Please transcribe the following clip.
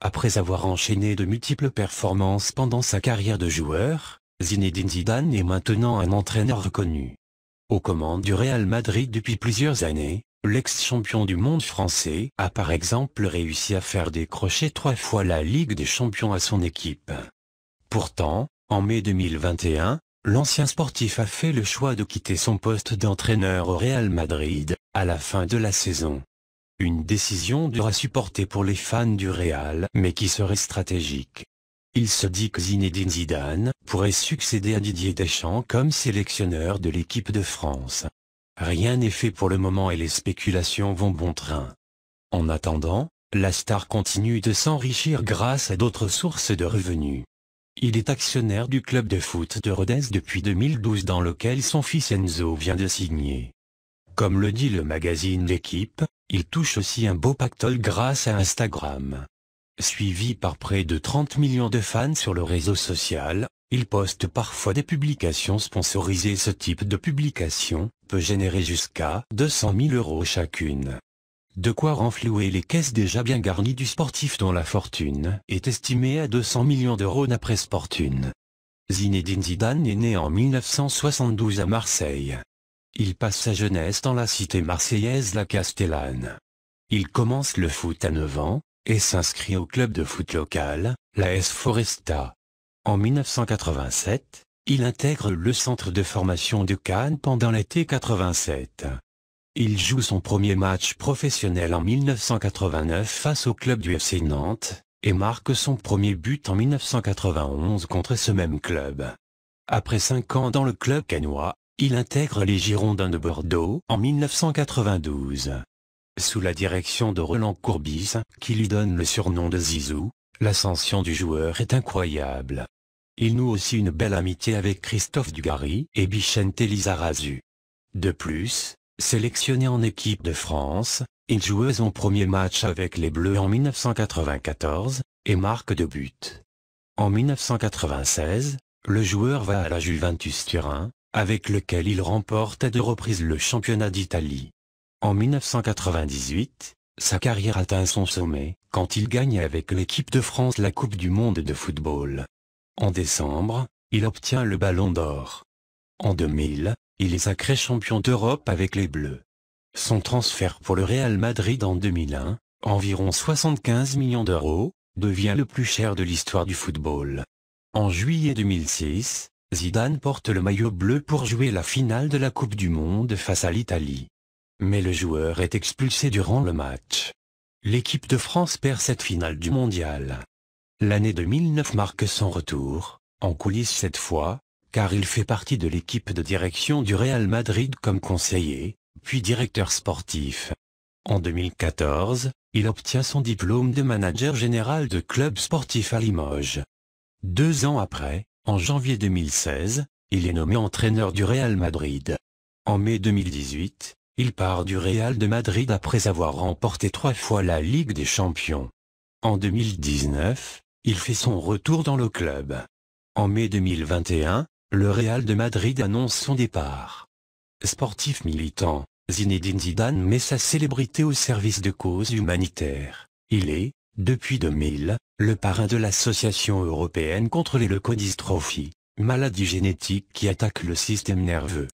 Après avoir enchaîné de multiples performances pendant sa carrière de joueur, Zinedine Zidane est maintenant un entraîneur reconnu. Aux commandes du Real Madrid depuis plusieurs années, l'ex-champion du monde français a par exemple réussi à faire décrocher 3 fois la Ligue des Champions à son équipe. Pourtant, en mai 2021, l'ancien sportif a fait le choix de quitter son poste d'entraîneur au Real Madrid, à la fin de la saison. Une décision dure à supporter pour les fans du Real, mais qui serait stratégique. Il se dit que Zinedine Zidane pourrait succéder à Didier Deschamps comme sélectionneur de l'équipe de France. Rien n'est fait pour le moment et les spéculations vont bon train. En attendant, la star continue de s'enrichir grâce à d'autres sources de revenus. Il est actionnaire du club de foot de Rodez depuis 2012 dans lequel son fils Enzo vient de signer. Comme le dit le magazine L'Équipe, il touche aussi un beau pactole grâce à Instagram. Suivi par près de 30 millions de fans sur le réseau social, il poste parfois des publications sponsorisées. Ce type de publication peut générer jusqu'à 200 000 € chacune. De quoi renflouer les caisses déjà bien garnies du sportif dont la fortune est estimée à 200 millions d'euros d'après Sportune. Zinedine Zidane est né en 1972 à Marseille. Il passe sa jeunesse dans la cité marseillaise La Castellane. Il commence le foot à 9 ans, et s'inscrit au club de foot local, l'AS Foresta. En 1987, il intègre le centre de formation de Cannes pendant l'été 87. Il joue son premier match professionnel en 1989 face au club du FC Nantes, et marque son premier but en 1991 contre ce même club. Après 5 ans dans le club cannois, il intègre les Girondins de Bordeaux en 1992. Sous la direction de Roland Courbis, qui lui donne le surnom de Zizou, l'ascension du joueur est incroyable. Il noue aussi une belle amitié avec Christophe Dugarry et Vicente Lizarazu. De plus, sélectionné en équipe de France, il joue son premier match avec les Bleus en 1994, et marque 2 buts. En 1996, le joueur va à la Juventus Turin, avec lequel il remporte à 2 reprises le championnat d'Italie. En 1998, sa carrière atteint son sommet, quand il gagne avec l'équipe de France la Coupe du monde de football. En décembre, il obtient le Ballon d'Or. En 2000, il est sacré champion d'Europe avec les Bleus. Son transfert pour le Real Madrid en 2001, environ 75 millions d'euros, devient le plus cher de l'histoire du football. En juillet 2006, Zidane porte le maillot bleu pour jouer la finale de la Coupe du monde face à l'Italie. Mais le joueur est expulsé durant le match. L'équipe de France perd cette finale du mondial. L'année 2009 marque son retour, en coulisses cette fois, car il fait partie de l'équipe de direction du Real Madrid comme conseiller, puis directeur sportif. En 2014, il obtient son diplôme de manager général de club sportif à Limoges. 2 ans après, en janvier 2016, il est nommé entraîneur du Real Madrid. En mai 2018, il part du Real de Madrid après avoir remporté 3 fois la Ligue des Champions. En 2019, il fait son retour dans le club. En mai 2021, le Real de Madrid annonce son départ. Sportif militant, Zinedine Zidane met sa célébrité au service de causes humanitaires. Il est, depuis 2000, le parrain de l'Association européenne contre les leucodystrophies, maladie génétique qui attaque le système nerveux.